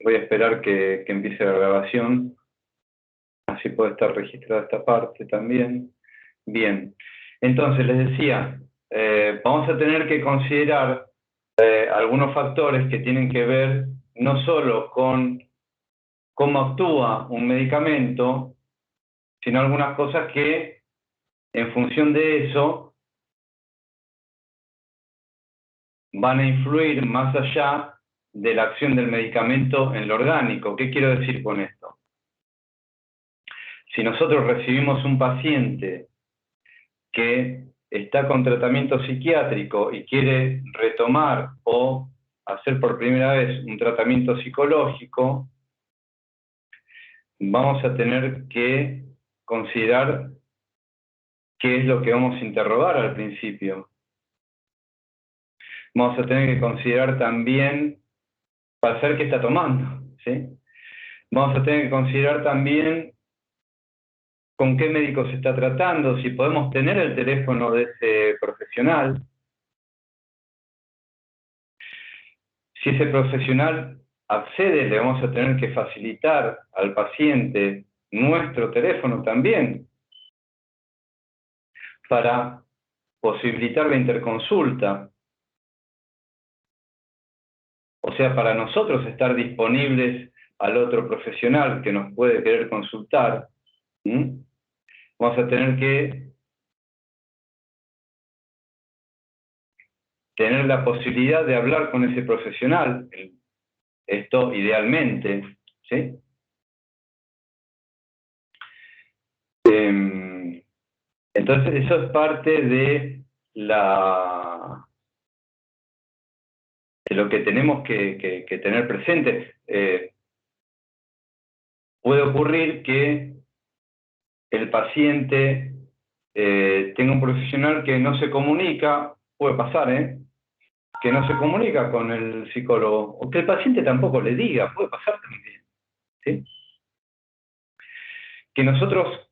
Voy a esperar que empiece la grabación, así puede estar registrada esta parte también. Bien, entonces les decía, vamos a tener que considerar algunos factores que tienen que ver no solo con cómo actúa un medicamento, sino algunas cosas que en función de eso van a influir más allá de la acción del medicamento en lo orgánico. ¿Qué quiero decir con esto? Si nosotros recibimos un paciente que está con tratamiento psiquiátrico y quiere retomar o hacer por primera vez un tratamiento psicológico, vamos a tener que considerar qué es lo que vamos a interrogar al principio. Vamos a tener que considerar también para saber qué está tomando, ¿sí? Vamos a tener que considerar también con qué médico se está tratando, si podemos tener el teléfono de ese profesional. Si ese profesional accede, le vamos a tener que facilitar al paciente nuestro teléfono también para posibilitar la interconsulta. O sea, para nosotros estar disponibles al otro profesional que nos puede querer consultar, vamos a tener que tener la posibilidad de hablar con ese profesional, esto idealmente, ¿sí? Entonces, eso es parte de lo que tenemos que tener presente. Puede ocurrir que el paciente tenga un profesional que no se comunica, puede pasar, que no se comunica con el psicólogo, o que el paciente tampoco le diga, puede pasar también, ¿sí? Que nosotros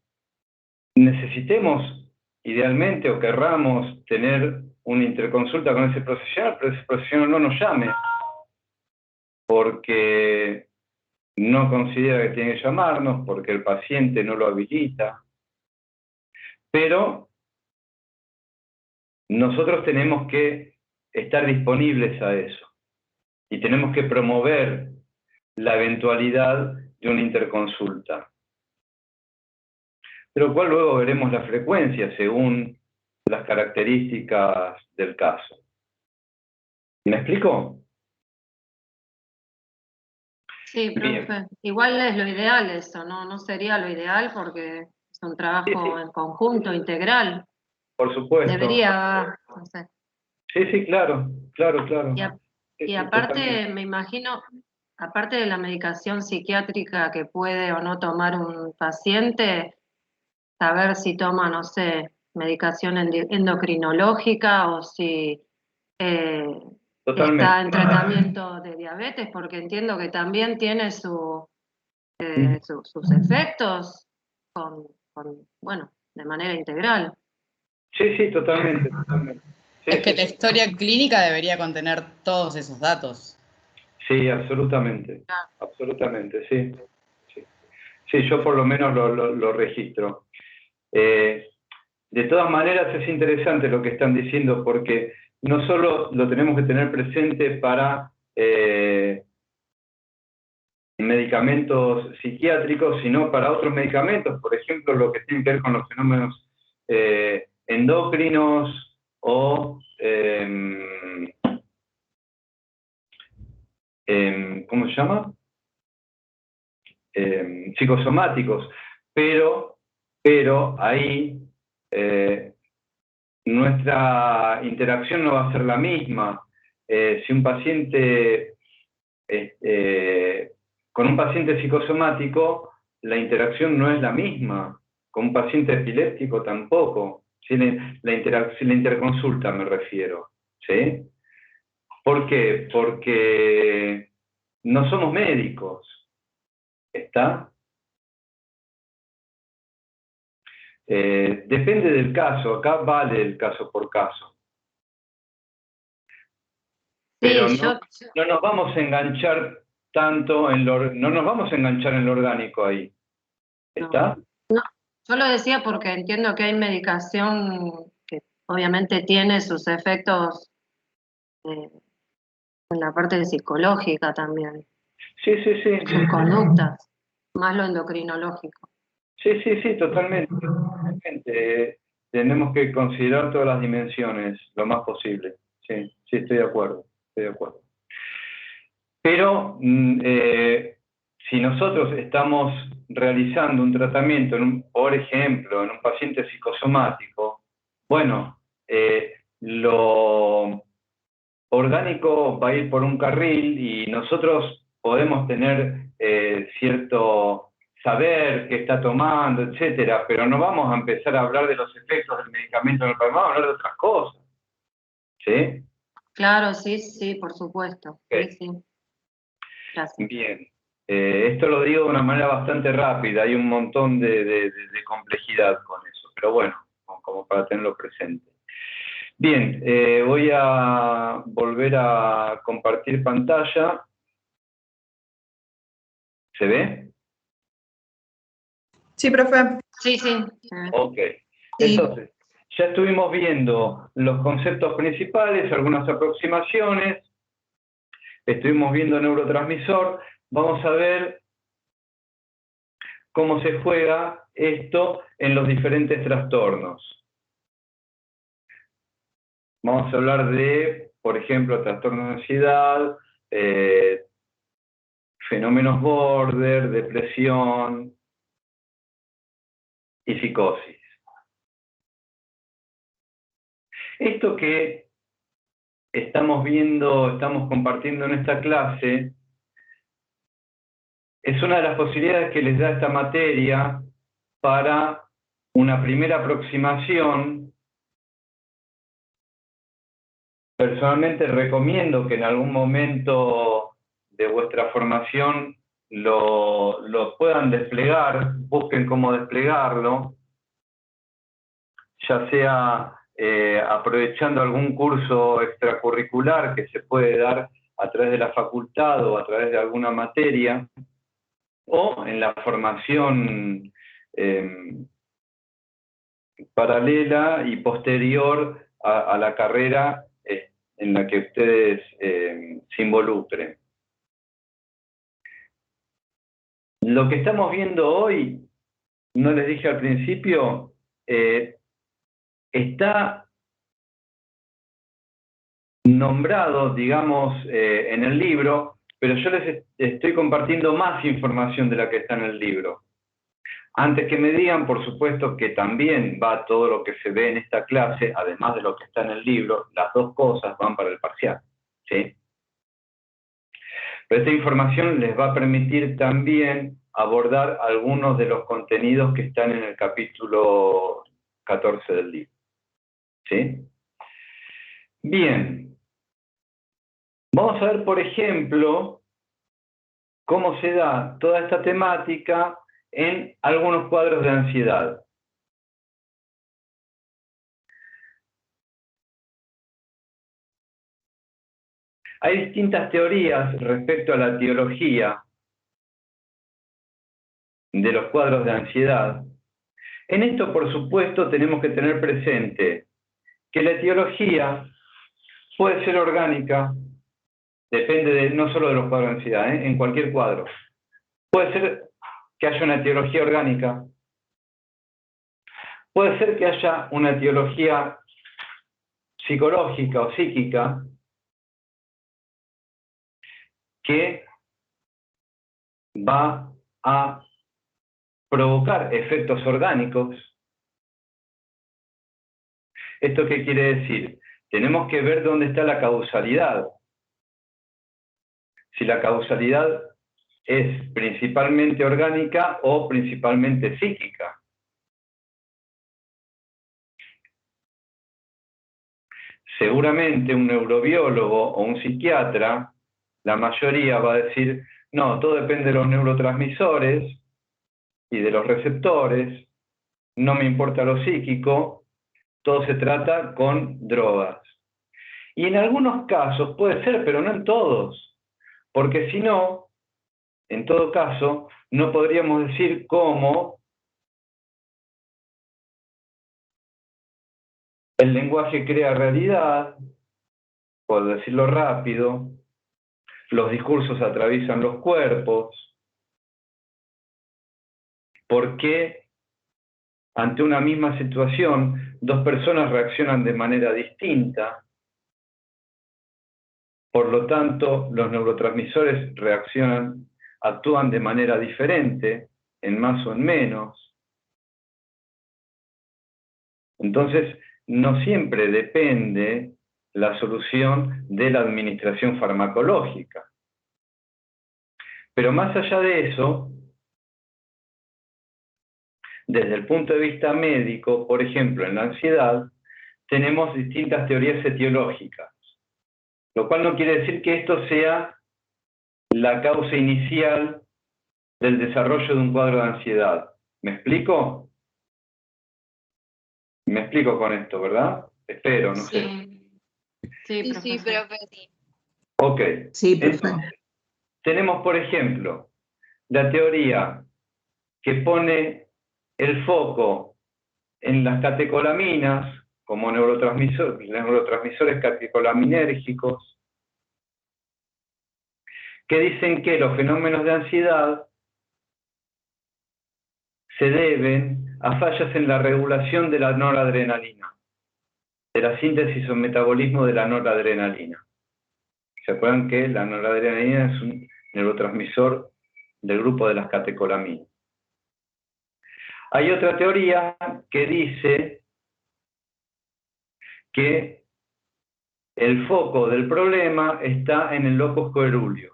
necesitemos, idealmente, o querramos tener una interconsulta con ese profesional, pero ese profesional no nos llame, porque no considera que tiene que llamarnos, porque el paciente no lo habilita. Pero nosotros tenemos que estar disponibles a eso. Y tenemos que promover la eventualidad de una interconsulta. De lo cual luego veremos la frecuencia según las características del caso. ¿Me explico? Sí, Bien. profe. Igual es lo ideal eso, ¿no? No sería lo ideal porque es un trabajo en conjunto, integral. Por supuesto. Debería, no sé. Sí, claro. Y aparte, me imagino, aparte de la medicación psiquiátrica que puede o no tomar un paciente, saber si toma, no sé, medicación endocrinológica o si está en Totalmente. tratamiento de diabetes, porque entiendo que también tiene sus efectos bueno, de manera integral. Sí, totalmente. Es que la historia clínica debería contener todos esos datos. Sí, absolutamente, sí. Sí, yo por lo menos lo registro. De todas maneras es interesante lo que están diciendo, porque no solo lo tenemos que tener presente para medicamentos psiquiátricos, sino para otros medicamentos, por ejemplo, lo que tiene que ver con los fenómenos endocrinos o ¿cómo se llama? Psicosomáticos, pero ahí nuestra interacción no va a ser la misma. Si un paciente, con un paciente psicosomático, la interacción no es la misma, con un paciente epiléptico tampoco. Si la interconsulta me refiero, ¿sí? ¿Por qué? Porque no somos médicos, ¿está? Depende del caso, acá vale el caso por caso. Pero Sí, no nos vamos a enganchar tanto en lo... No nos vamos a enganchar en lo orgánico ahí. ¿Está? No, yo lo decía porque entiendo que hay medicación que obviamente tiene sus efectos en la parte psicológica también, Sí, sí, sí. sus conductas, más lo endocrinológico. Sí, sí, sí, totalmente. Totalmente. Tenemos que considerar todas las dimensiones lo más posible. Sí, sí, estoy de acuerdo. Estoy de acuerdo. Pero si nosotros estamos realizando un tratamiento, por ejemplo, en un paciente psicosomático, bueno, lo orgánico va a ir por un carril y nosotros podemos tener cierto saber qué está tomando, etcétera, pero no vamos a empezar a hablar de los efectos del medicamento en el país, vamos a hablar de otras cosas. ¿Sí? Claro, sí, sí, por supuesto. Okay. Sí, sí. Gracias. Bien. Esto lo digo de una manera bastante rápida, hay un montón de complejidad con eso, pero bueno, como para tenerlo presente. Bien, voy a volver a compartir pantalla. ¿Se ve? Sí, profe. Sí, sí. Ok. Sí. Entonces, ya estuvimos viendo los conceptos principales, algunas aproximaciones, estuvimos viendo neurotransmisor, vamos a ver cómo se juega esto en los diferentes trastornos. Vamos a hablar de, por ejemplo, trastornos de ansiedad, fenómenos border, depresión y psicosis. Esto que estamos viendo, estamos compartiendo en esta clase, es una de las posibilidades que les da esta materia para una primera aproximación. Personalmente recomiendo que en algún momento de vuestra formación lo puedan desplegar, busquen cómo desplegarlo, ya sea aprovechando algún curso extracurricular que se puede dar a través de la facultad o a través de alguna materia, o en la formación paralela y posterior a la carrera en la que ustedes se involucren. Lo que estamos viendo hoy, no les dije al principio, está nombrado, digamos, en el libro, pero yo les estoy compartiendo más información de la que está en el libro. Antes que me digan, por supuesto que también va todo lo que se ve en esta clase, además de lo que está en el libro, las dos cosas van para el parcial, ¿sí? Pero esta información les va a permitir también abordar algunos de los contenidos que están en el capítulo 14 del libro, ¿sí? Bien. Vamos a ver, por ejemplo, cómo se da toda esta temática en algunos cuadros de ansiedad. Hay distintas teorías respecto a la etiología de los cuadros de ansiedad. En esto, por supuesto, tenemos que tener presente que la etiología puede ser orgánica, depende no solo de los cuadros de ansiedad, en cualquier cuadro. Puede ser que haya una etiología orgánica, puede ser que haya una etiología psicológica o psíquica que va a provocar efectos orgánicos. ¿Esto qué quiere decir? Tenemos que ver dónde está la causalidad. Si la causalidad es principalmente orgánica o principalmente psíquica. Seguramente un neurobiólogo o un psiquiatra, la mayoría va a decir, no, todo depende de los neurotransmisores y de los receptores, no me importa lo psíquico, todo se trata con drogas. Y en algunos casos puede ser, pero no en todos, porque si no, en todo caso, no podríamos decir cómo el lenguaje crea realidad, por decirlo rápido, los discursos atraviesan los cuerpos, por qué ante una misma situación dos personas reaccionan de manera distinta, por lo tanto los neurotransmisores actúan de manera diferente, en más o en menos. Entonces, no siempre depende la solución de la administración farmacológica. Pero más allá de eso, desde el punto de vista médico, por ejemplo, en la ansiedad, tenemos distintas teorías etiológicas, lo cual no quiere decir que esto sea la causa inicial del desarrollo de un cuadro de ansiedad. ¿Me explico? Me explico con esto, ¿verdad? Espero, no sé. Sí, profe, sí. Ok. Sí, perfecto. Entonces, tenemos, por ejemplo, la teoría que pone el foco en las catecolaminas como neurotransmisores catecolaminérgicos, que dicen que los fenómenos de ansiedad se deben a fallas en la regulación de la noradrenalina, de la síntesis o metabolismo de la noradrenalina. ¿Se acuerdan que la noradrenalina es un neurotransmisor del grupo de las catecolaminas? Hay otra teoría que dice que el foco del problema está en el locus coeruleus,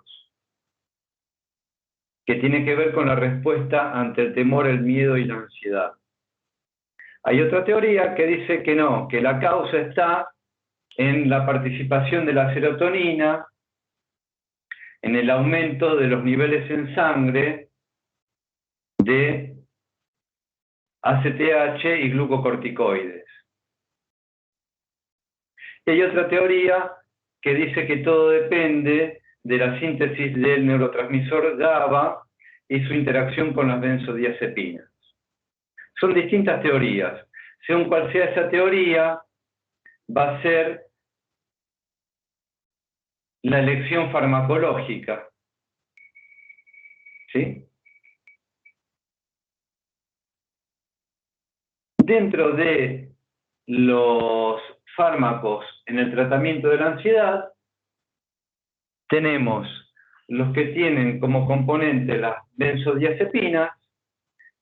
que tiene que ver con la respuesta ante el temor, el miedo y la ansiedad. Hay otra teoría que dice que no, que la causa está en la participación de la serotonina, en el aumento de los niveles en sangre de ACTH y glucocorticoides. Y hay otra teoría que dice que todo depende de la síntesis del neurotransmisor GABA y su interacción con las benzodiazepinas. Son distintas teorías. Según cual sea esa teoría, va a ser la elección farmacológica. ¿Sí? Dentro de los fármacos en el tratamiento de la ansiedad, tenemos los que tienen como componente las benzodiazepinas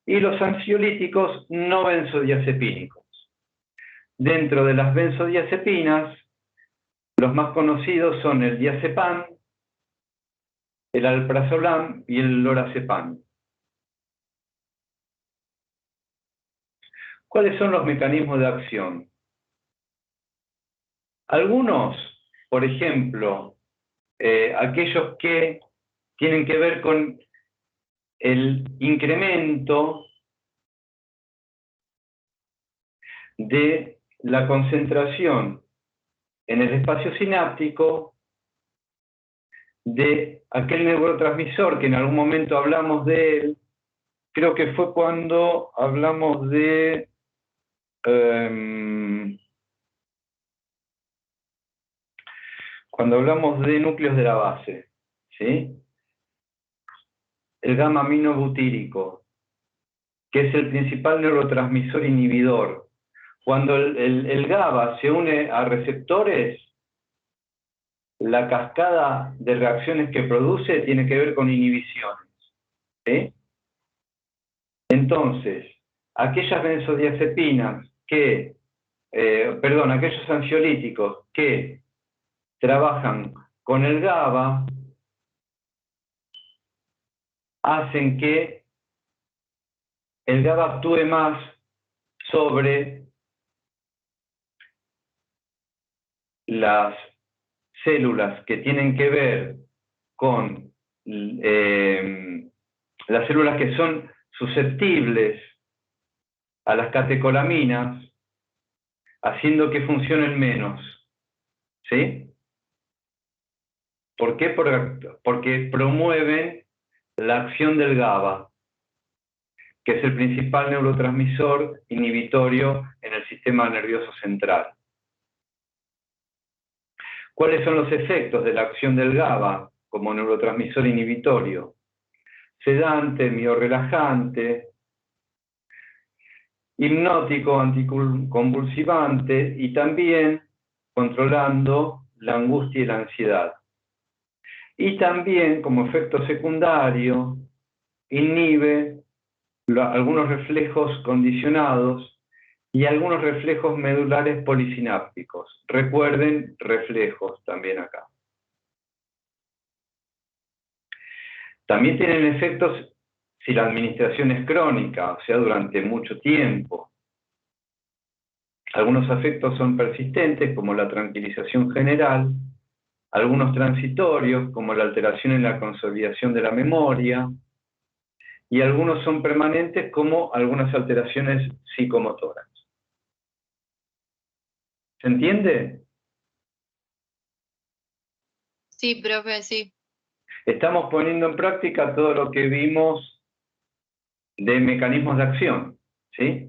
y los ansiolíticos no benzodiazepínicos. Dentro de las benzodiazepinas, los más conocidos son el diazepam, el alprazolam y el lorazepam. ¿Cuáles son los mecanismos de acción? Algunos, por ejemplo, aquellos que tienen que ver con el incremento de la concentración en el espacio sináptico de aquel neurotransmisor que en algún momento hablamos de él, creo que fue cuando hablamos de núcleos de la base, ¿sí? El gamma-aminobutírico, que es el principal neurotransmisor inhibidor. Cuando el GABA se une a receptores, la cascada de reacciones que produce tiene que ver con inhibiciones, ¿sí? Entonces, aquellas benzodiazepinas aquellos ansiolíticos que trabajan con el GABA hacen que el GABA actúe más sobre las células que tienen que ver con las células que son susceptibles a las catecolaminas, haciendo que funcionen menos. ¿Sí? ¿Por qué? Porque promueven la acción del GABA, que es el principal neurotransmisor inhibitorio en el sistema nervioso central. ¿Cuáles son los efectos de la acción del GABA como neurotransmisor inhibitorio? Sedante, miorrelajante, hipnótico, anticonvulsivante y también controlando la angustia y la ansiedad. Y también, como efecto secundario, inhibe algunos reflejos condicionados y algunos reflejos medulares polisinápticos. Recuerden, reflejos también acá. También tienen efectos si la administración es crónica, o sea, durante mucho tiempo. Algunos efectos son persistentes, como la tranquilización general, algunos transitorios, como la alteración en la consolidación de la memoria, y algunos son permanentes, como algunas alteraciones psicomotoras. ¿Se entiende? Sí, profe, sí. Estamos poniendo en práctica todo lo que vimos de mecanismos de acción, ¿sí?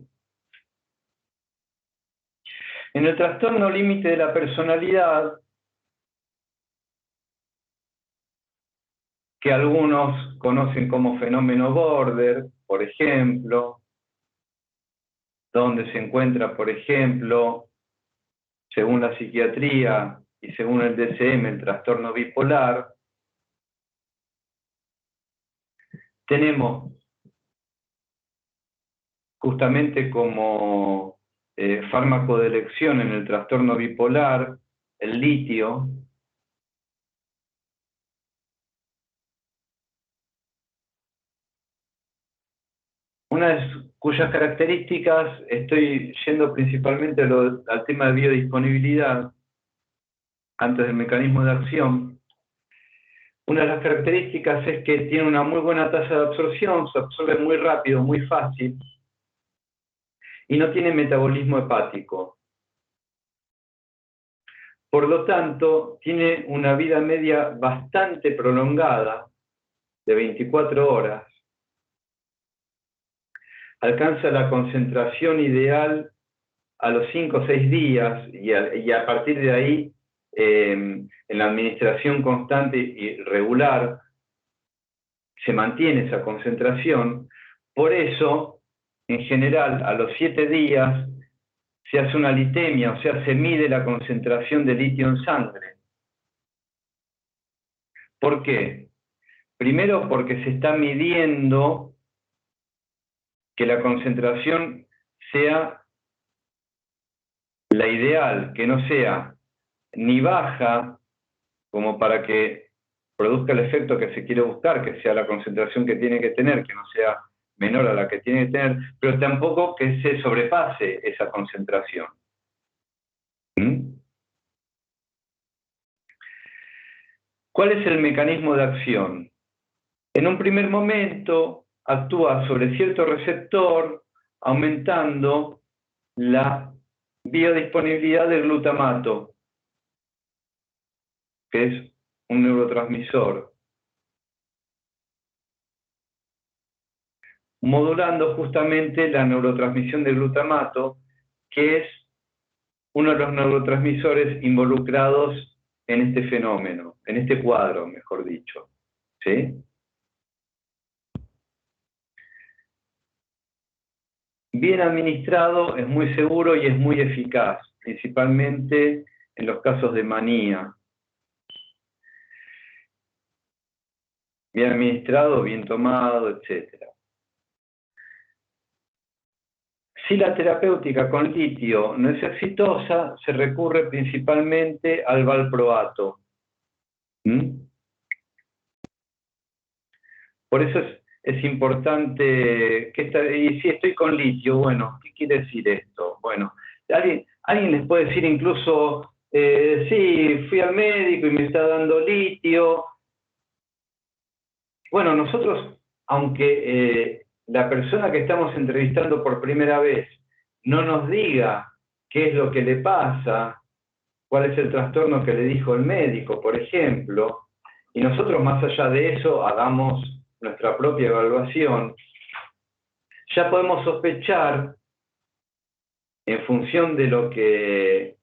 En el trastorno límite de la personalidad, que algunos conocen como fenómeno border, por ejemplo, donde se encuentra, por ejemplo, según la psiquiatría y según el DSM, el trastorno bipolar, tenemos justamente como fármaco de elección en el trastorno bipolar el litio, cuyas características, estoy yendo principalmente al tema de biodisponibilidad, antes del mecanismo de acción. Una de las características es que tiene una muy buena tasa de absorción, se absorbe muy rápido, muy fácil, y no tiene metabolismo hepático. Por lo tanto, tiene una vida media bastante prolongada, de 24 horas, alcanza la concentración ideal a los 5 o 6 días y a partir de ahí, en la administración constante y regular, se mantiene esa concentración. Por eso, en general, a los 7 días se hace una litemia, o sea, se mide la concentración de litio en sangre. ¿Por qué? Primero porque se está midiendo que la concentración sea la ideal, que no sea ni baja, como para que produzca el efecto que se quiere buscar, que sea la concentración que tiene que tener, que no sea menor a la que tiene que tener, pero tampoco que se sobrepase esa concentración. ¿Cuál es el mecanismo de acción? En un primer momento actúa sobre cierto receptor, aumentando la biodisponibilidad del glutamato, que es un neurotransmisor, modulando justamente la neurotransmisión del glutamato, que es uno de los neurotransmisores involucrados en este fenómeno, en este cuadro, mejor dicho. ¿Sí? Bien administrado, es muy seguro y es muy eficaz, principalmente en los casos de manía. Bien administrado, bien tomado, etc. Si la terapéutica con litio no es exitosa, se recurre principalmente al valproato. Por eso es importante, y si estoy con litio, bueno, ¿qué quiere decir esto? Bueno, alguien les puede decir incluso, sí, fui al médico y me está dando litio. Bueno, nosotros, aunque la persona que estamos entrevistando por primera vez no nos diga qué es lo que le pasa, cuál es el trastorno que le dijo el médico, por ejemplo, y nosotros más allá de eso hagamos nuestra propia evaluación, ya podemos sospechar, en función de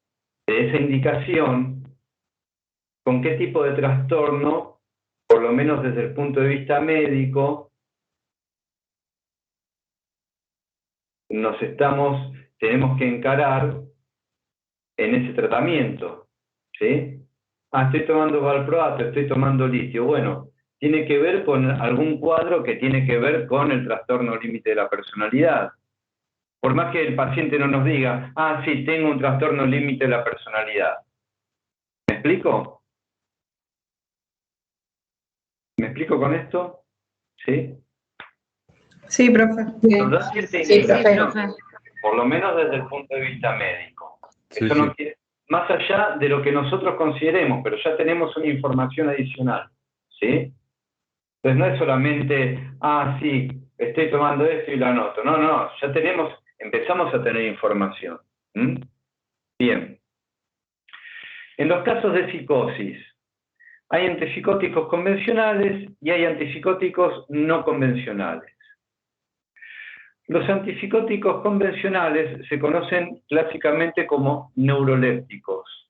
esa indicación, con qué tipo de trastorno, por lo menos desde el punto de vista médico, tenemos que encarar en ese tratamiento, ¿sí? Estoy tomando valproato, estoy tomando litio. Bueno, tiene que ver con algún cuadro que tiene que ver con el trastorno límite de la personalidad. Por más que el paciente no nos diga, sí, tengo un trastorno límite de la personalidad. ¿Me explico? ¿Me explico con esto? ¿Sí? Sí, profe. Nos da cierta indicación, profe. por lo menos desde el punto de vista médico. Sí, Eso sí. no quiere, más allá de lo que nosotros consideremos, pero ya tenemos una información adicional, ¿sí? Entonces no es solamente, sí, estoy tomando esto y lo anoto. No, ya empezamos a tener información. Bien. En los casos de psicosis, hay antipsicóticos convencionales y hay antipsicóticos no convencionales. Los antipsicóticos convencionales se conocen clásicamente como neurolépticos.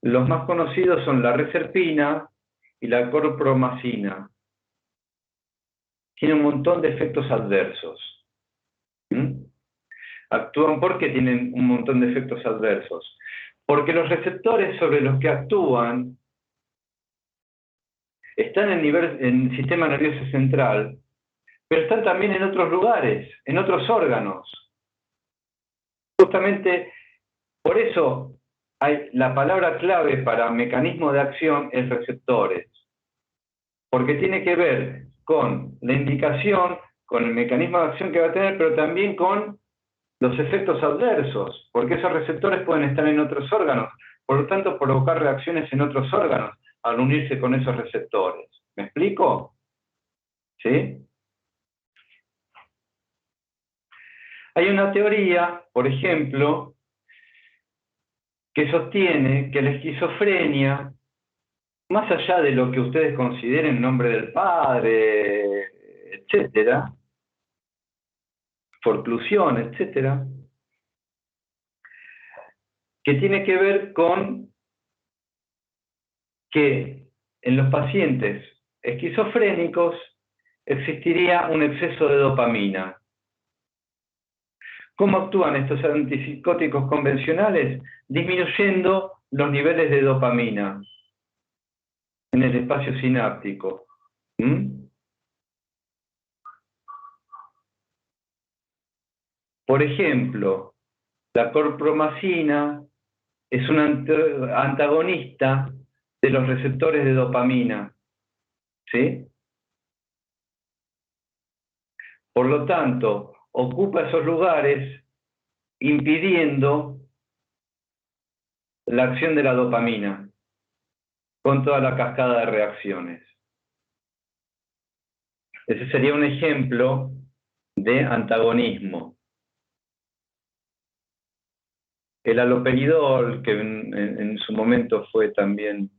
Los más conocidos son la reserpina y la chlorpromazina. Tienen un montón de efectos adversos. Actúan porque tienen un montón de efectos adversos. Porque los receptores sobre los que actúan están en el sistema nervioso central, pero están también en otros lugares, en otros órganos. Justamente por eso la palabra clave para mecanismo de acción es receptores, porque tiene que ver con la indicación, con el mecanismo de acción que va a tener, pero también con los efectos adversos, porque esos receptores pueden estar en otros órganos, por lo tanto provocar reacciones en otros órganos al unirse con esos receptores. ¿Me explico? ¿Sí? Hay una teoría, por ejemplo, que sostiene que la esquizofrenia, más allá de lo que ustedes consideren nombre del padre, etcétera, forclusión, etcétera, que tiene que ver con que en los pacientes esquizofrénicos existiría un exceso de dopamina. ¿Cómo actúan estos antipsicóticos convencionales? Disminuyendo los niveles de dopamina en el espacio sináptico. Por ejemplo, la chlorpromazina es un antagonista de los receptores de dopamina. ¿Sí? Por lo tanto, ocupa esos lugares impidiendo la acción de la dopamina con toda la cascada de reacciones. Ese sería un ejemplo de antagonismo. El haloperidol, que en su momento fue también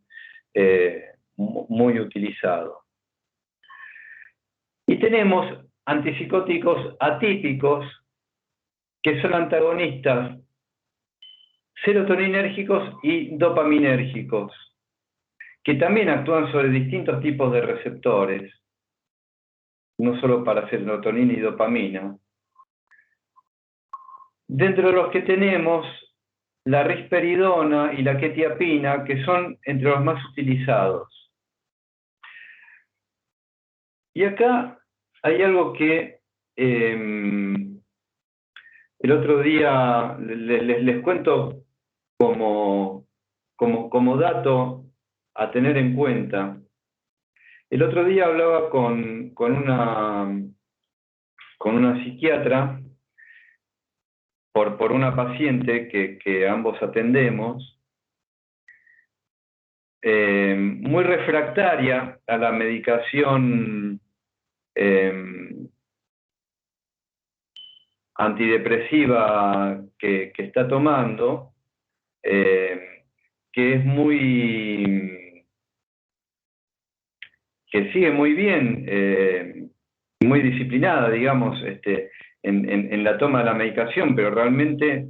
muy utilizado. Y tenemos antipsicóticos atípicos, que son antagonistas serotoninérgicos y dopaminérgicos, que también actúan sobre distintos tipos de receptores, no solo para serotonina y dopamina. Dentro de los que tenemos la risperidona y la quetiapina, que son entre los más utilizados. Y acá hay algo que el otro día les cuento como dato a tener en cuenta. El otro día hablaba con una psiquiatra por una paciente que ambos atendemos, muy refractaria a la medicación antidepresiva que está tomando, que es muy que sigue muy bien, muy disciplinada, digamos, en la toma de la medicación, pero realmente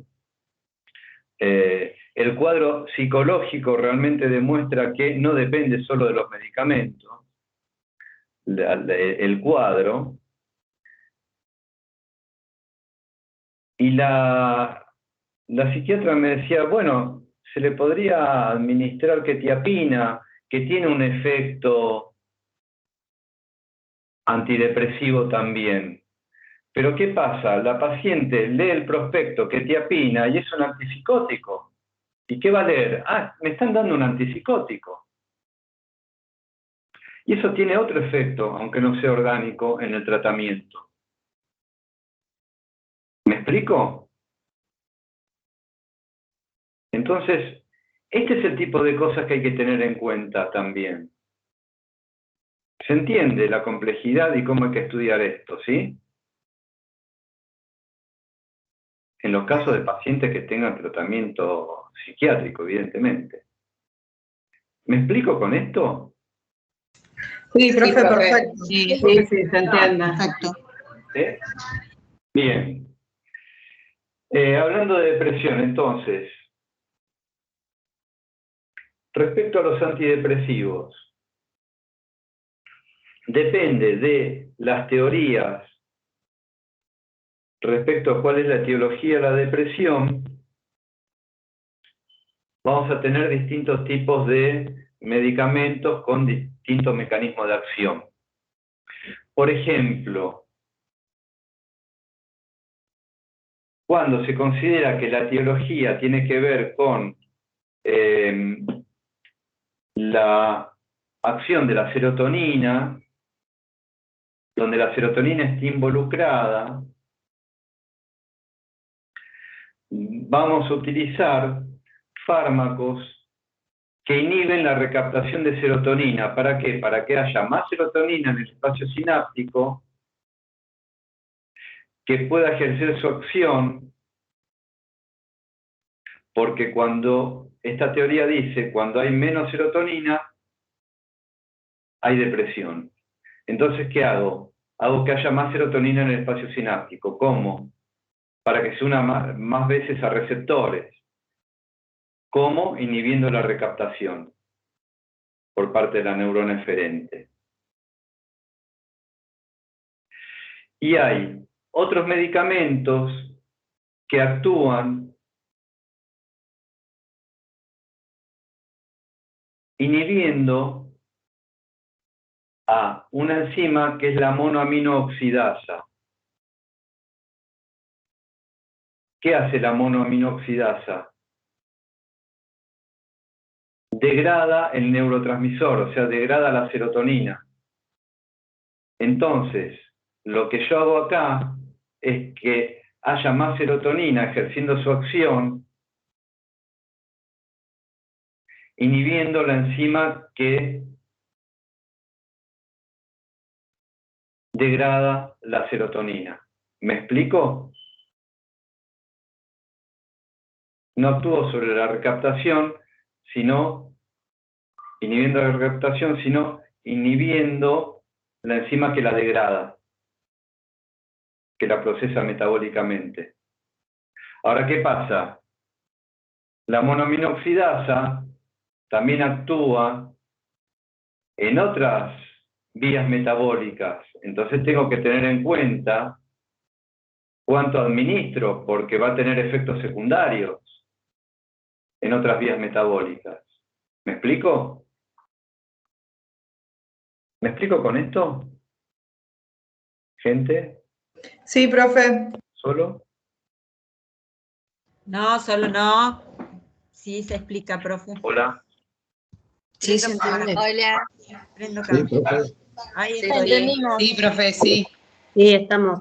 el cuadro psicológico realmente demuestra que no depende solo de los medicamentos, el cuadro. Y la psiquiatra me decía, bueno, se le podría administrar quetiapina, que tiene un efecto antidepresivo también. Pero ¿qué pasa? La paciente lee el prospecto quetiapina y es un antipsicótico. ¿Y qué va a leer? Ah, me están dando un antipsicótico. Y eso tiene otro efecto, aunque no sea orgánico, en el tratamiento. ¿Me explico? Entonces, este es el tipo de cosas que hay que tener en cuenta también. ¿Se entiende la complejidad y cómo hay que estudiar esto, sí? En los casos de pacientes que tengan tratamiento psiquiátrico, evidentemente. ¿Me explico con esto? Sí, profe, perfecto. Sí, Sí, se entiende. perfecto. ¿Sí? Bien. Hablando de depresión, entonces, respecto a los antidepresivos, depende de las teorías respecto a cuál es la etiología de la depresión, vamos a tener distintos tipos de medicamentos con distintos mecanismos de acción. Por ejemplo, cuando se considera que la etiología tiene que ver con la acción de la serotonina, donde la serotonina está involucrada, vamos a utilizar fármacos que inhiben la recaptación de serotonina. ¿Para qué? Para que haya más serotonina en el espacio sináptico que pueda ejercer su acción, porque cuando esta teoría dice cuando hay menos serotonina, hay depresión. Entonces, ¿qué hago? Hago que haya más serotonina en el espacio sináptico. ¿Cómo? Para que se una más veces a receptores. ¿Cómo? Inhibiendo la recaptación por parte de la neurona eferente. Y hay otros medicamentos que actúan inhibiendo a una enzima que es la monoaminooxidasa. ¿Qué hace la monoaminooxidasa? Degrada el neurotransmisor, o sea, degrada la serotonina. Entonces, lo que yo hago acá es que haya más serotonina ejerciendo su acción, inhibiendo la enzima que degrada la serotonina. ¿Me explico? No actúo sobre la recaptación, sino inhibiendo la recaptación, sino inhibiendo la enzima que la degrada, que la procesa metabólicamente. Ahora, ¿qué pasa? La monoaminoxidasa también actúa en otras vías metabólicas. Entonces tengo que tener en cuenta cuánto administro, porque va a tener efectos secundarios en otras vías metabólicas. ¿Me explico? ¿Me explico con esto? ¿Gente? Sí, profe. ¿Solo? No, solo no. Sí, se explica, profe. Hola. Sí, se entiende. Hola. Prendo Sí, cámara. profe. Ahí Sí, estoy. entendimos. Sí, profe, sí. Sí, estamos.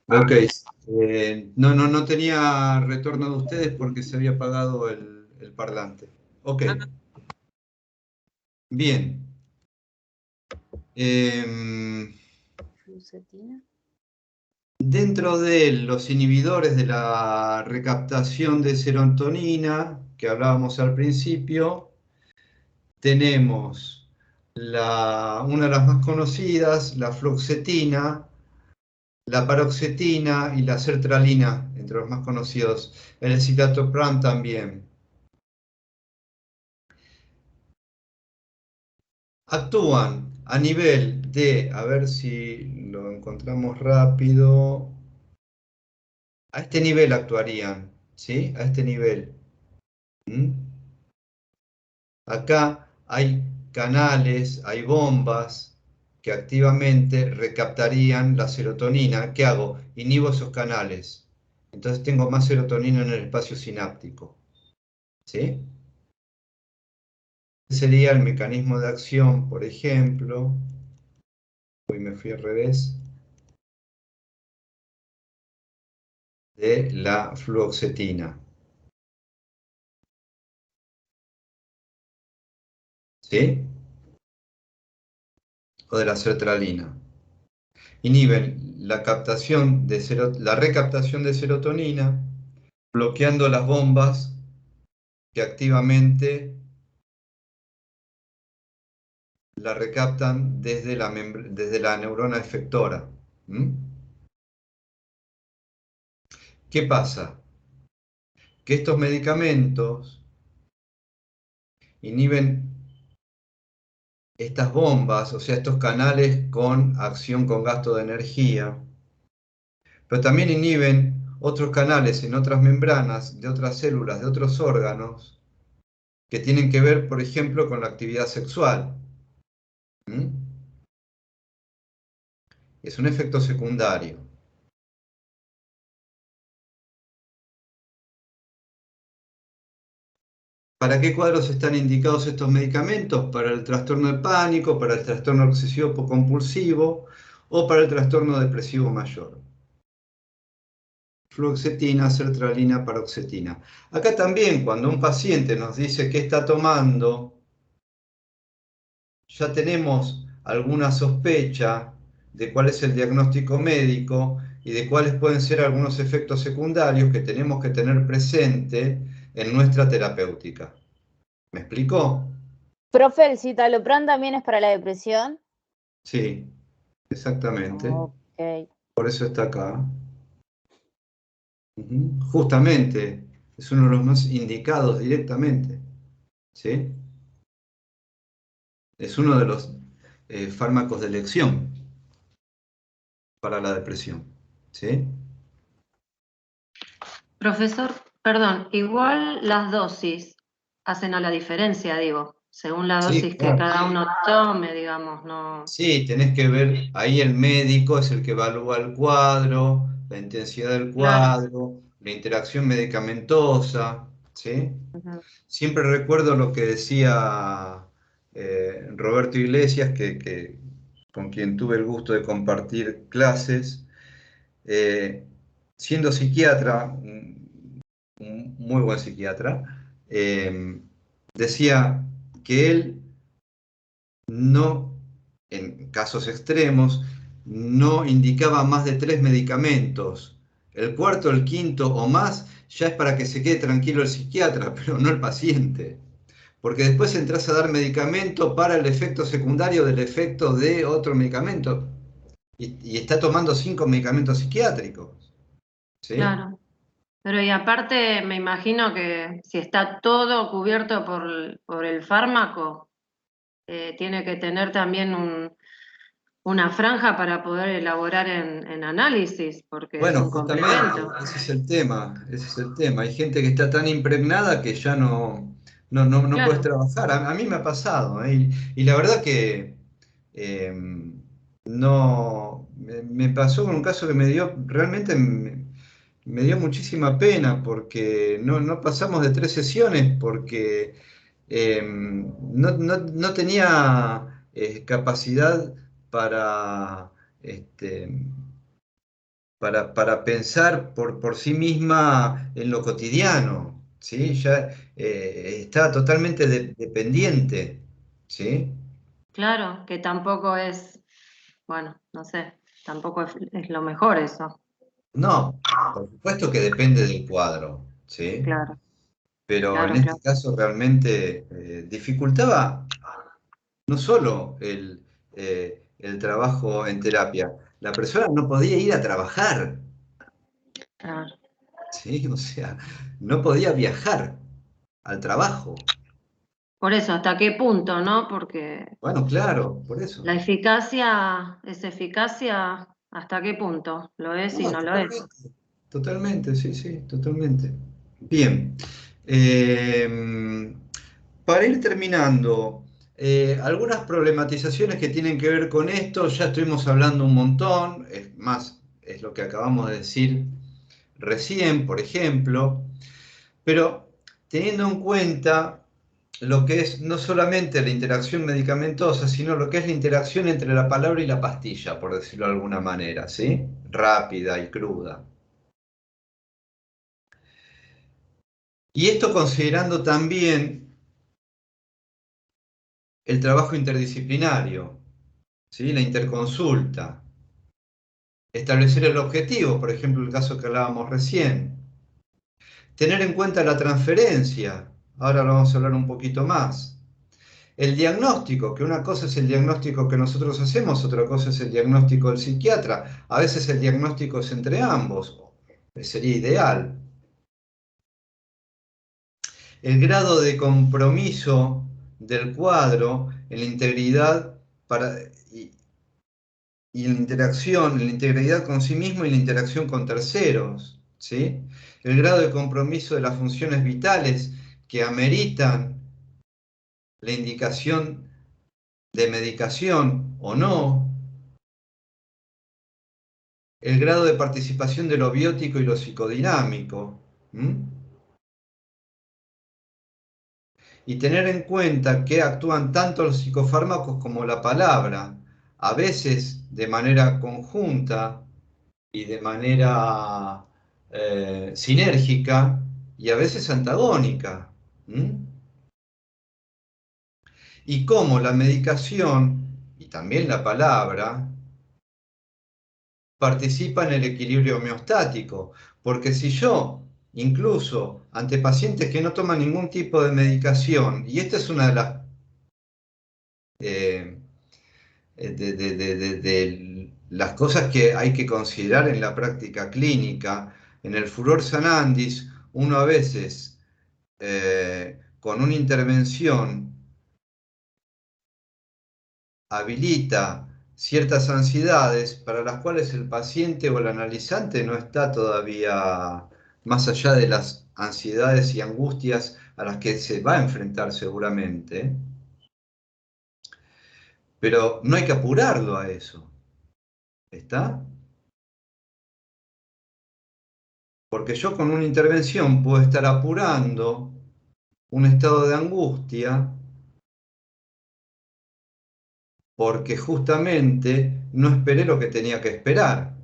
Ok. No tenía retorno de ustedes porque se había apagado el parlante. Ok. Bien. Dentro de los inhibidores de la recaptación de serotonina, que hablábamos al principio, tenemos una de las más conocidas, la fluoxetina, la paroxetina y la sertralina, entre los más conocidos. El citalopram también. Actúan a nivel de, a ver si lo encontramos rápido, a este nivel actuarían, ¿sí? A este nivel. ¿Mm? Acá hay canales, hay bombas que activamente recaptarían la serotonina. ¿Qué hago? Inhibo esos canales. Entonces tengo más serotonina en el espacio sináptico. ¿Sí? Ese sería el mecanismo de acción, por ejemplo. Hoy me fui al revés. De la fluoxetina. ¿Sí? O de la sertralina. Inhiben la recaptación de serotonina, bloqueando las bombas que activamente la recaptan desde la neurona efectora. ¿Mm? ¿Qué pasa? Que estos medicamentos inhiben estas bombas, o sea, estos canales con acción con gasto de energía, pero también inhiben otros canales en otras membranas de otras células, de otros órganos, que tienen que ver, por ejemplo, con la actividad sexual. ¿Mm? Es un efecto secundario. ¿Para qué cuadros están indicados estos medicamentos? Para el trastorno de pánico, para el trastorno obsesivo compulsivo o para el trastorno depresivo mayor. Fluoxetina, sertralina, paroxetina. Acá también, cuando un paciente nos dice qué está tomando, ya tenemos alguna sospecha de cuál es el diagnóstico médico y de cuáles pueden ser algunos efectos secundarios que tenemos que tener presente en nuestra terapéutica. ¿Me explicó? Profe, ¿el citalopram también es para la depresión? Sí, exactamente. Ok. Por eso está acá. Justamente, es uno de los más indicados directamente. ¿Sí? Es uno de los fármacos de elección para la depresión. ¿Sí? Profesor, perdón, igual las dosis hacen a la diferencia, digo, según la Sí, dosis que claro. cada uno tome, digamos, no. Sí, tenés que ver, ahí el médico es el que evalúa el cuadro, la intensidad del cuadro, la interacción medicamentosa, ¿sí? Ujú. Siempre recuerdo lo que decía Roberto Iglesias, con quien tuve el gusto de compartir clases. Siendo psiquiatra, un muy buen psiquiatra, decía que él no, en casos extremos, no indicaba más de 3 medicamentos. El cuarto, el quinto o más ya es para que se quede tranquilo el psiquiatra, pero no el paciente. Porque después entras a dar medicamento para el efecto secundario del efecto de otro medicamento. Y está tomando 5 medicamentos psiquiátricos. ¿Sí? Claro. Pero y aparte me imagino que si está todo cubierto por el fármaco, tiene que tener también una franja para poder elaborar en análisis, porque es Bueno, un justamente, complemento. ese es el tema, ese es el tema. Hay gente que está tan impregnada que ya no puedes Claro, trabajar. A mí me ha pasado, ¿eh? Y la verdad que eh, no, me pasó con un caso que realmente me dio muchísima pena porque no pasamos de 3 sesiones porque no tenía capacidad para... Este, para pensar por sí misma en lo cotidiano, ¿sí? Ya está totalmente dependiente, ¿sí? claro, que tampoco es, bueno, no sé, tampoco es lo mejor eso, No, por supuesto que depende del cuadro, ¿sí? claro, Pero en claro, este claro. caso realmente dificultaba no solo el trabajo en terapia, la persona no podía ir a trabajar, Claro. ¿sí? O sea, no podía viajar al trabajo. Por eso, ¿hasta qué punto, no? Porque Bueno, claro, por eso. la eficacia, ¿es eficacia hasta qué punto? ¿Lo es y No, no lo es? totalmente, sí, sí, totalmente. Bien. Para ir terminando, algunas problematizaciones que tienen que ver con esto, ya estuvimos hablando un montón, es más, es lo que acabamos de decir recién, por ejemplo, pero teniendo en cuenta lo que es no solamente la interacción medicamentosa, sino lo que es la interacción entre la palabra y la pastilla, por decirlo de alguna manera, ¿sí? Rápida y cruda. Y esto considerando también el trabajo interdisciplinario, ¿sí? La interconsulta, establecer el objetivo, por ejemplo, el caso que hablábamos recién, tener en cuenta la transferencia, ahora lo vamos a hablar un poquito más, el diagnóstico, que una cosa es el diagnóstico que nosotros hacemos, otra cosa es el diagnóstico del psiquiatra, a veces el diagnóstico es entre ambos, sería ideal. El grado de compromiso del cuadro en la integridad y en la integridad con sí mismo y la interacción con terceros, ¿sí? El grado de compromiso de las funciones vitales que ameritan la indicación de medicación o no, el grado de participación de lo biótico y lo psicodinámico, y tener en cuenta que actúan tanto los psicofármacos como la palabra, a veces de manera conjunta y de manera sinérgica y a veces antagónica. Y cómo la medicación y también la palabra participa en el equilibrio homeostático, porque si yo, incluso ante pacientes que no toman ningún tipo de medicación, y esta es una de las de las cosas que hay que considerar en la práctica clínica, en el furor sanandis, uno a veces con una intervención habilita ciertas ansiedades para las cuales el paciente o el analizante no está todavía más allá de las ansiedades y angustias a las que se va a enfrentar seguramente, pero no hay que apurarlo a eso, ¿está? Porque yo con una intervención puedo estar apurando un estado de angustia porque justamente no esperé lo que tenía que esperar.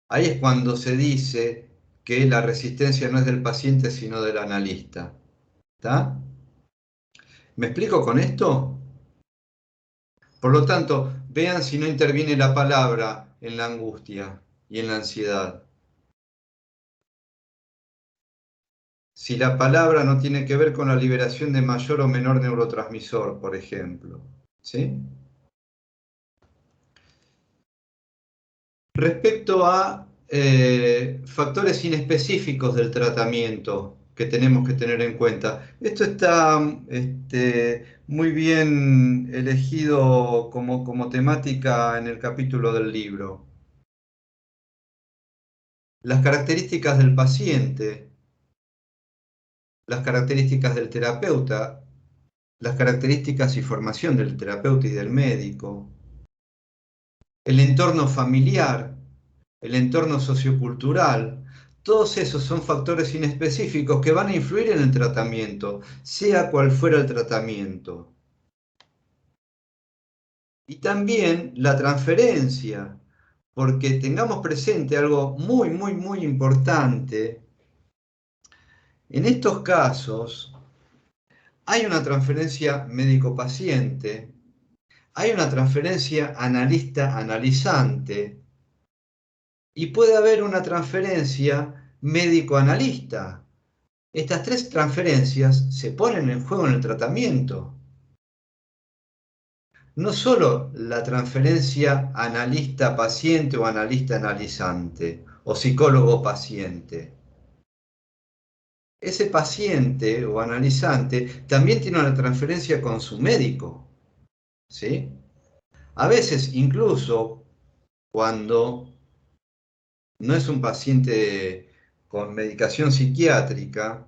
Ahí es cuando se dice que la resistencia no es del paciente sino del analista. ¿Está? ¿Me explico con esto? Por lo tanto, vean si no interviene la palabra en la angustia y en la ansiedad. Si la palabra no tiene que ver con la liberación de mayor o menor neurotransmisor, por ejemplo. ¿Sí? Respecto a factores inespecíficos del tratamiento que tenemos que tener en cuenta. Esto está muy bien elegido como temática en el capítulo del libro. Las características del paciente, las características del terapeuta, las características y formación del terapeuta y del médico, el entorno familiar, el entorno sociocultural, todos esos son factores inespecíficos que van a influir en el tratamiento, sea cual fuera el tratamiento. Y también la transferencia, porque tengamos presente algo muy, muy, muy importante. En estos casos, hay una transferencia médico-paciente, hay una transferencia analista-analizante, y puede haber una transferencia médico-analista. Estas tres transferencias se ponen en juego en el tratamiento. no solo la transferencia analista-paciente o analista-analizante o psicólogo-paciente. Ese paciente o analizante también tiene una transferencia con su médico, ¿sí? A veces, incluso cuando no es un paciente con medicación psiquiátrica,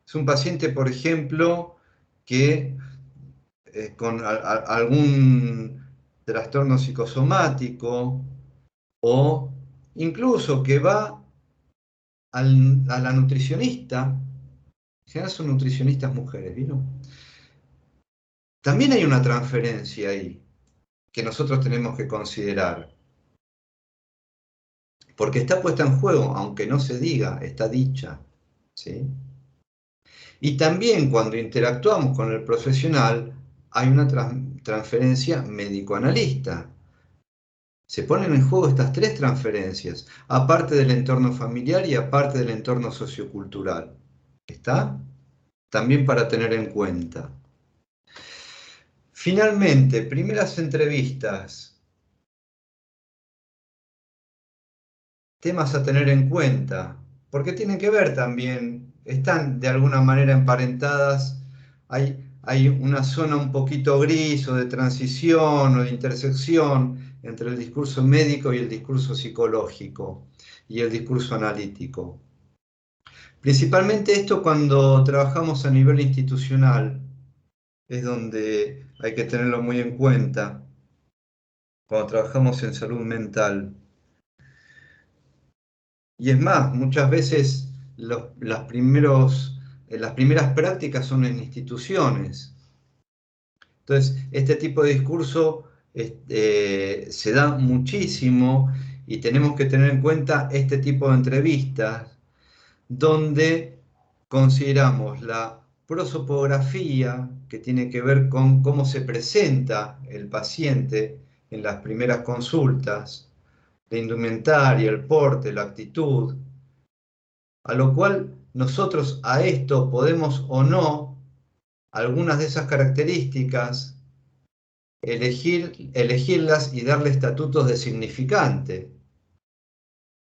es un paciente, por ejemplo, que con algún trastorno psicosomático o incluso que va a la nutricionista. En general son nutricionistas mujeres, ¿vieron? También hay una transferencia ahí que nosotros tenemos que considerar, porque está puesta en juego, aunque no se diga, está dicha, ¿sí? Y también cuando interactuamos con el profesional hay una transferencia médico-analista. Se ponen en juego estas tres transferencias, aparte del entorno familiar y aparte del entorno sociocultural. ¿Está? También para tener en cuenta. Finalmente, primeras entrevistas. Temas a tener en cuenta, porque tienen que ver también, están de alguna manera emparentadas, hay una zona un poquito gris o de transición o de intersección entre el discurso médico y el discurso psicológico y el discurso analítico. Principalmente esto cuando trabajamos a nivel institucional, es donde hay que tenerlo muy en cuenta, cuando trabajamos en salud mental. Y es más, muchas veces las primeras prácticas son en instituciones. Entonces, este tipo de discurso se da muchísimo y tenemos que tener en cuenta este tipo de entrevistas donde consideramos la prosopografía, que tiene que ver con cómo se presenta el paciente en las primeras consultas, la indumentaria, el porte, la actitud, a lo cual nosotros a esto podemos o no, algunas de esas características, elegirlas y darle estatutos de significante,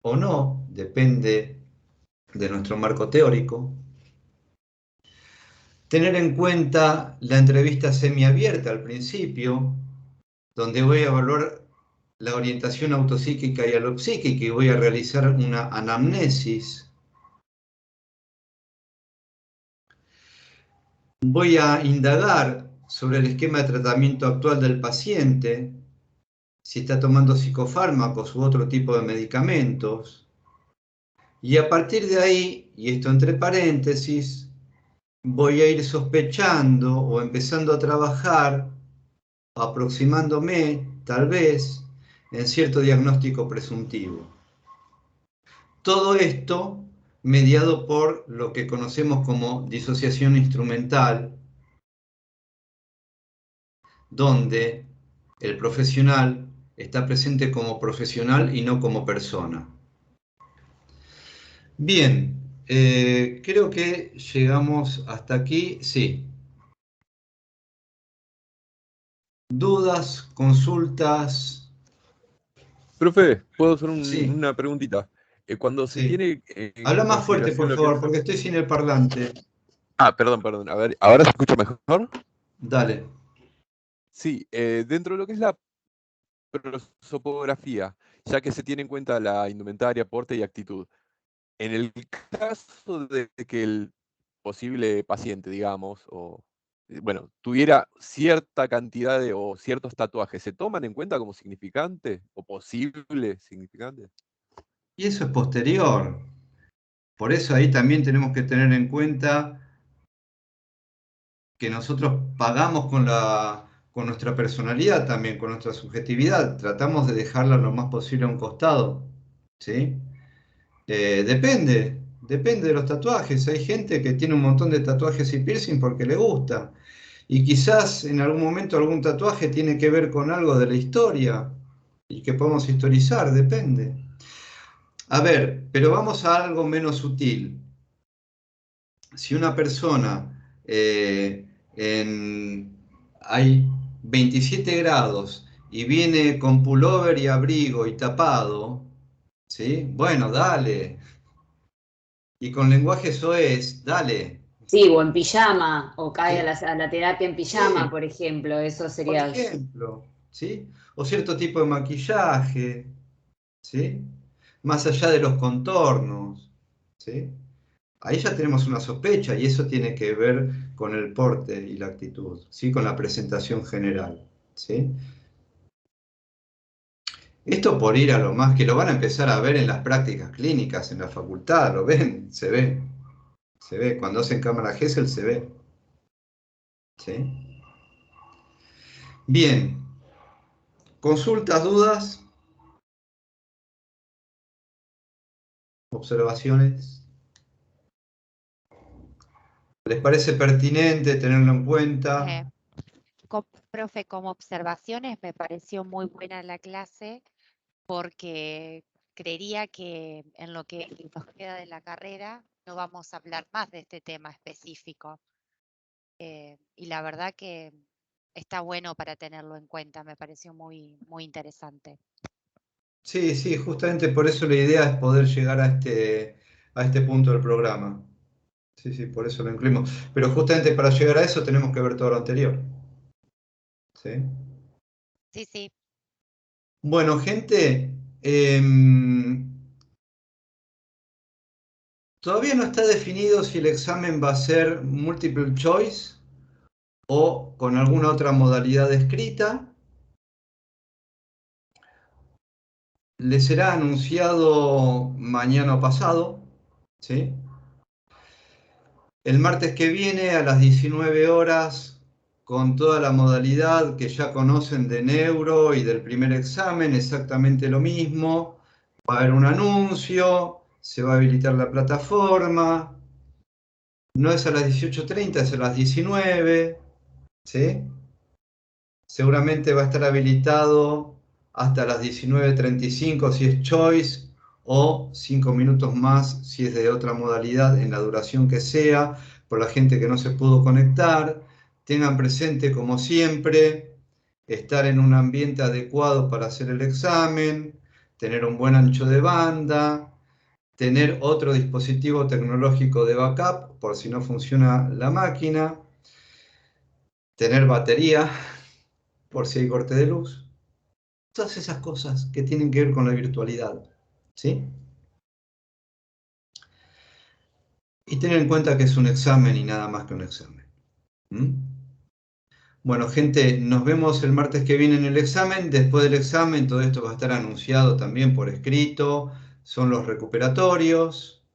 o no, depende de nuestro marco teórico. Tener en cuenta la entrevista semiabierta al principio, donde voy a evaluar la orientación autopsíquica y alopsíquica y voy a realizar una anamnesis. Voy a indagar sobre el esquema de tratamiento actual del paciente, si está tomando psicofármacos u otro tipo de medicamentos. Y a partir de ahí, y esto entre paréntesis, voy a ir sospechando o empezando a trabajar, aproximándome, tal vez, en cierto diagnóstico presuntivo. Todo esto mediado por lo que conocemos como disociación instrumental, donde el profesional está presente como profesional y no como persona. Bien, creo que llegamos hasta aquí. Sí. ¿Dudas, consultas? Profe, ¿puedo hacer Sí. una preguntita? Cuando se Sí. tiene Habla en más fuerte, consideración por lo que favor, es... porque estoy sin el parlante. Ah, perdón. A ver, ¿ahora se escucha mejor? Dale. Sí, dentro de lo que es la prosopografía, ya que se tiene en cuenta la indumentaria, porte y actitud, en el caso de que el posible paciente, digamos, o bueno, tuviera cierta cantidad o ciertos tatuajes, ¿se toman en cuenta como significante o posible significante? Y eso es posterior. Por eso ahí también tenemos que tener en cuenta que nosotros pagamos con nuestra personalidad también, con nuestra subjetividad. Tratamos de dejarla lo más posible a un costado, ¿sí? Depende de los tatuajes. Hay gente que tiene un montón de tatuajes y piercing porque le gusta. Y quizás en algún momento algún tatuaje tiene que ver con algo de la historia y que podemos historizar, depende. A ver, pero vamos a algo menos sutil. Si una persona hay 27 grados y viene con pullover y abrigo y tapado, ¿sí? Bueno, dale. Y con lenguaje soez, dale. Sí, o en pijama, o cae Sí. a la terapia en pijama, Sí. por ejemplo, eso Por sería... ejemplo, ¿sí? O cierto tipo de maquillaje, ¿sí? Más allá de los contornos, ¿sí? Ahí ya tenemos una sospecha y eso tiene que ver con el porte y la actitud, ¿sí? Con la presentación general, ¿sí? Esto por ir a lo más que lo van a empezar a ver en las prácticas clínicas, en la facultad, lo ven, se ve. Se ve, cuando hacen cámara Gesell se ve. ¿Sí? Bien. Consultas, dudas, observaciones. ¿Les parece pertinente tenerlo en cuenta? Profe, como observaciones me pareció muy buena la clase porque creería que en lo que nos queda de la carrera no vamos a hablar más de este tema específico. Y la verdad que está bueno para tenerlo en cuenta, me pareció muy, muy interesante. Sí, sí, justamente por eso la idea es poder llegar a este punto del programa. Sí, sí, por eso lo incluimos. Pero justamente para llegar a eso tenemos que ver todo lo anterior. ¿Sí? Sí, sí. Bueno, gente, todavía no está definido si el examen va a ser multiple choice o con alguna otra modalidad escrita. Le será anunciado mañana o pasado, ¿sí? El martes que viene a las 19 horas, con toda la modalidad que ya conocen de neuro y del primer examen, exactamente lo mismo. Va a haber un anuncio, se va a habilitar la plataforma. No es a las 18:30, es a las 19, ¿sí? Seguramente va a estar habilitado hasta las 19:35 si es choice, o 5 minutos más si es de otra modalidad en la duración que sea, por la gente que no se pudo conectar. Tengan presente, como siempre, estar en un ambiente adecuado para hacer el examen, tener un buen ancho de banda, tener otro dispositivo tecnológico de backup por si no funciona la máquina, tener batería por si hay corte de luz. Todas esas cosas que tienen que ver con la virtualidad, ¿sí? Y tener en cuenta que es un examen y nada más que un examen. Bueno, gente, nos vemos el martes que viene en el examen. Después del examen, todo esto va a estar anunciado también por escrito. Son los recuperatorios,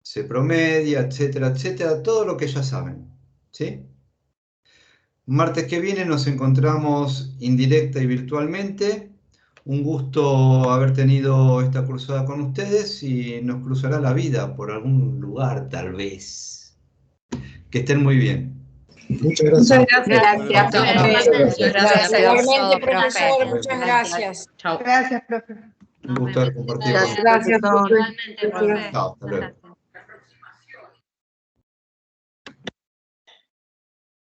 se promedia, etcétera, etcétera. Todo lo que ya saben, ¿sí? Martes que viene nos encontramos indirecta y virtualmente. Un gusto haber tenido esta cursada con ustedes y nos cruzará la vida por algún lugar, tal vez. Que estén muy bien. Muchas gracias. Gracias, Muchas gracias. Igualmente, profesor, muchas gracias. Chao. Gracias, profe. Un gusto haber compartido con ustedes. Gracias, profe. Igualmente, profe. Chao, hasta luego.